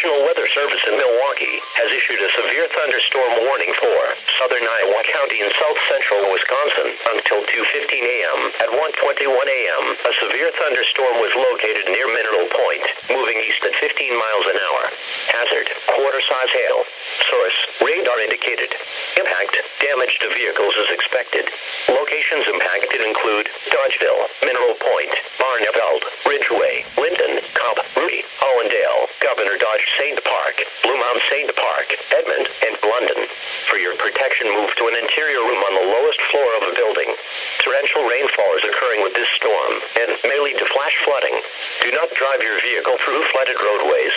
National Weather Service in Milwaukee has issued a severe thunderstorm warning for southern Iowa County and south central Wisconsin until 2:15 a.m. At 1:21 a.m., a severe thunderstorm was located near Mineral Point, moving east at 15 miles an hour. Hazard, quarter-size hail. Source, radar indicated. Impact, damage to vehicles is expected. Locations impacted include Dodgeville, Mineral Point, Barneveld, Ridgeway, Linden, Cobb, Rudy, Allendale, Governor Dodge St. Park, Blue Mount St. Park, Edmond, and London. For your protection, move to an interior room on the lowest floor of a building. Torrential rainfall is occurring with this storm and may lead to flash flooding. Do not drive your vehicle through flooded roadways.